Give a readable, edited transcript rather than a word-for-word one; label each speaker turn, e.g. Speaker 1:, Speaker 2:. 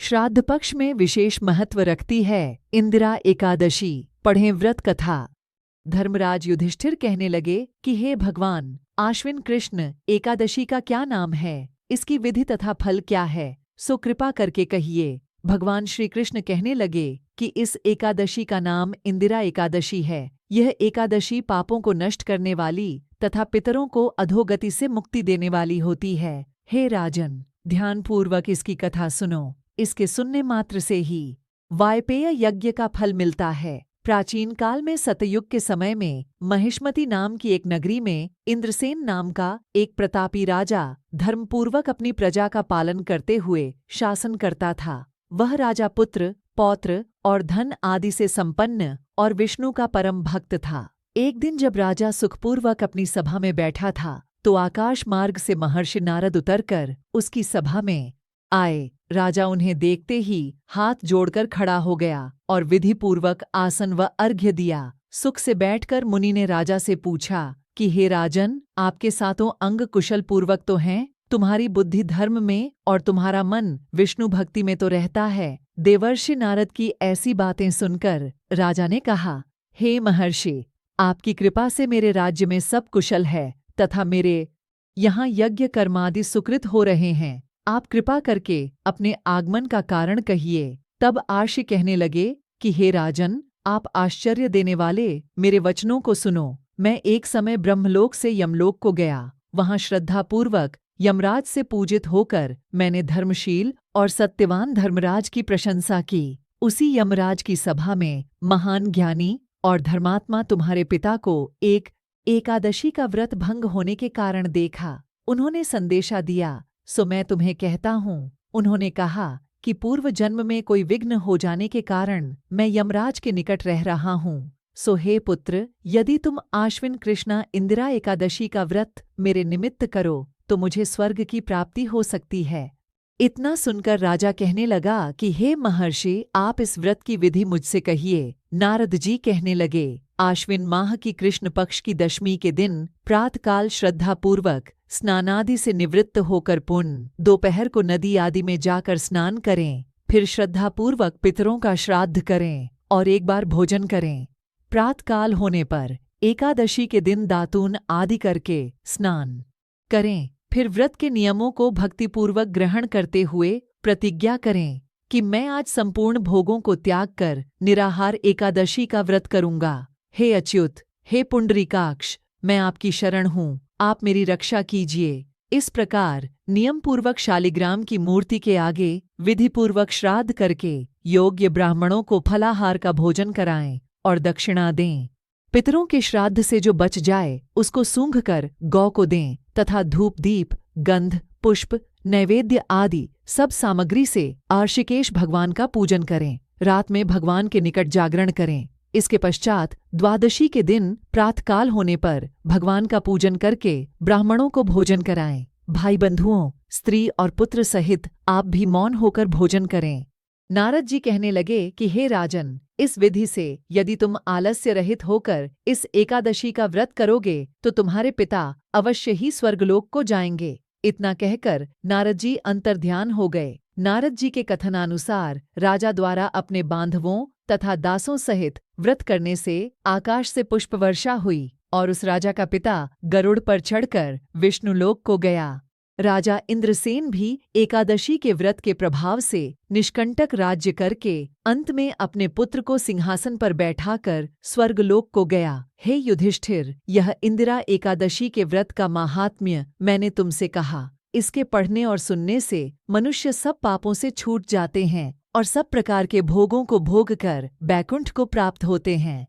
Speaker 1: श्राद्ध पक्ष में विशेष महत्व रखती है इंदिरा एकादशी। पढ़ें व्रत कथा। धर्मराज युधिष्ठिर कहने लगे कि हे भगवान, आश्विन कृष्ण एकादशी का क्या नाम है, इसकी विधि तथा फल क्या है, सो कृपा करके कहिए। भगवान श्री कृष्ण कहने लगे कि इस एकादशी का नाम इंदिरा एकादशी है। यह एकादशी पापों को नष्ट करने वाली तथा पितरों को अधोगति से मुक्ति देने वाली होती है। हे राजन, ध्यानपूर्वक इसकी कथा सुनो। इसके सुनने मात्र से ही वायपेय यज्ञ का फल मिलता है। प्राचीन काल में सतयुग के समय में महिष्मती नाम की एक नगरी में इंद्रसेन नाम का एक प्रतापी राजा धर्मपूर्वक अपनी प्रजा का पालन करते हुए शासन करता था। वह राजा पुत्र, पौत्र और धन आदि से संपन्न और विष्णु का परम भक्त था। एक दिन जब राजा सुखपूर्वक अपनी सभा में बैठा था तो आकाश मार्ग से महर्षि नारद उतरकर उसकी सभा में आए। राजा उन्हें देखते ही हाथ जोड़कर खड़ा हो गया और विधिपूर्वक आसन व अर्घ्य दिया। सुख से बैठकर मुनि ने राजा से पूछा कि हे राजन, आपके सातों अंग कुशल पूर्वक तो हैं? तुम्हारी बुद्धि धर्म में और तुम्हारा मन विष्णु भक्ति में तो रहता है। देवर्षि नारद की ऐसी बातें सुनकर राजा ने कहा, हे महर्षि, आपकी कृपा से मेरे राज्य में सब कुशल है तथा मेरे यहाँ यज्ञ कर्मादि सुकृत हो रहे हैं। आप कृपा करके अपने आगमन का कारण कहिए। तब आर्षि कहने लगे कि हे राजन, आप आश्चर्य देने वाले मेरे वचनों को सुनो। मैं एक समय ब्रह्मलोक से यमलोक को गया। वहाँ श्रद्धापूर्वक यमराज से पूजित होकर मैंने धर्मशील और सत्यवान धर्मराज की प्रशंसा की। उसी यमराज की सभा में महान ज्ञानी और धर्मात्मा तुम्हारे पिता को एक एकादशी का व्रत भंग होने के कारण देखा। उन्होंने संदेशा दिया, सो मैं तुम्हें कहता हूँ। उन्होंने कहा कि पूर्व जन्म में कोई विघ्न हो जाने के कारण मैं यमराज के निकट रह रहा हूँ। सो हे पुत्र, यदि तुम आश्विन कृष्णा इंदिरा एकादशी का व्रत मेरे निमित्त करो तो मुझे स्वर्ग की प्राप्ति हो सकती है। इतना सुनकर राजा कहने लगा कि हे महर्षि, आप इस व्रत की विधि मुझसे कहिए। नारद जी कहने लगे, आश्विन माह की कृष्ण पक्ष की दशमी के दिन प्रातःकाल श्रद्धापूर्वक स्नानादि से निवृत्त होकर पुण्य दोपहर को नदी आदि में जाकर स्नान करें। फिर श्रद्धापूर्वक पितरों का श्राद्ध करें और एक बार भोजन करें। प्रातःकाल होने पर एकादशी के दिन दातून आदि करके स्नान करें। फिर व्रत के नियमों को भक्तिपूर्वक ग्रहण करते हुए प्रतिज्ञा करें कि मैं आज संपूर्ण भोगों को त्याग कर निराहार एकादशी का व्रत करूंगा। हे अच्युत, हे पुंडरीकाक्ष, मैं आपकी शरण हूँ, आप मेरी रक्षा कीजिए। इस प्रकार नियमपूर्वक शालिग्राम की मूर्ति के आगे विधिपूर्वक श्राद्ध करके योग्य ब्राह्मणों को फलाहार का भोजन कराएं और दक्षिणा दें। पितरों के श्राद्ध से जो बच जाए उसको सूंघ कर गौ को दें तथा धूप दीप गंध पुष्प नैवेद्य आदि सब सामग्री से आर्षिकेश भगवान का पूजन करें। रात में भगवान के निकट जागरण करें। इसके पश्चात द्वादशी के दिन प्रातःकाल होने पर भगवान का पूजन करके ब्राह्मणों को भोजन कराएं। भाई बंधुओं, स्त्री और पुत्र सहित आप भी मौन होकर भोजन करें। नारद जी कहने लगे कि हे राजन, इस विधि से यदि तुम आलस्य रहित होकर इस एकादशी का व्रत करोगे तो तुम्हारे पिता अवश्य ही स्वर्गलोक को जाएंगे। इतना कहकर नारद जी अंतर्ध्यान हो गए। नारद जी के कथनानुसार राजा द्वारा अपने बांधवों तथा दासों सहित व्रत करने से आकाश से पुष्प वर्षा हुई और उस राजा का पिता गरुड़ पर चढ़कर विष्णुलोक को गया। राजा इंद्रसेन भी एकादशी के व्रत के प्रभाव से निष्कंटक राज्य करके अंत में अपने पुत्र को सिंहासन पर बैठाकर स्वर्गलोक को गया। हे युधिष्ठिर, यह इंदिरा एकादशी के व्रत का माहात्म्य मैंने तुमसे कहा। इसके पढ़ने और सुनने से मनुष्य सब पापों से छूट जाते हैं और सब प्रकार के भोगों को भोग कर बैकुंठ को प्राप्त होते हैं।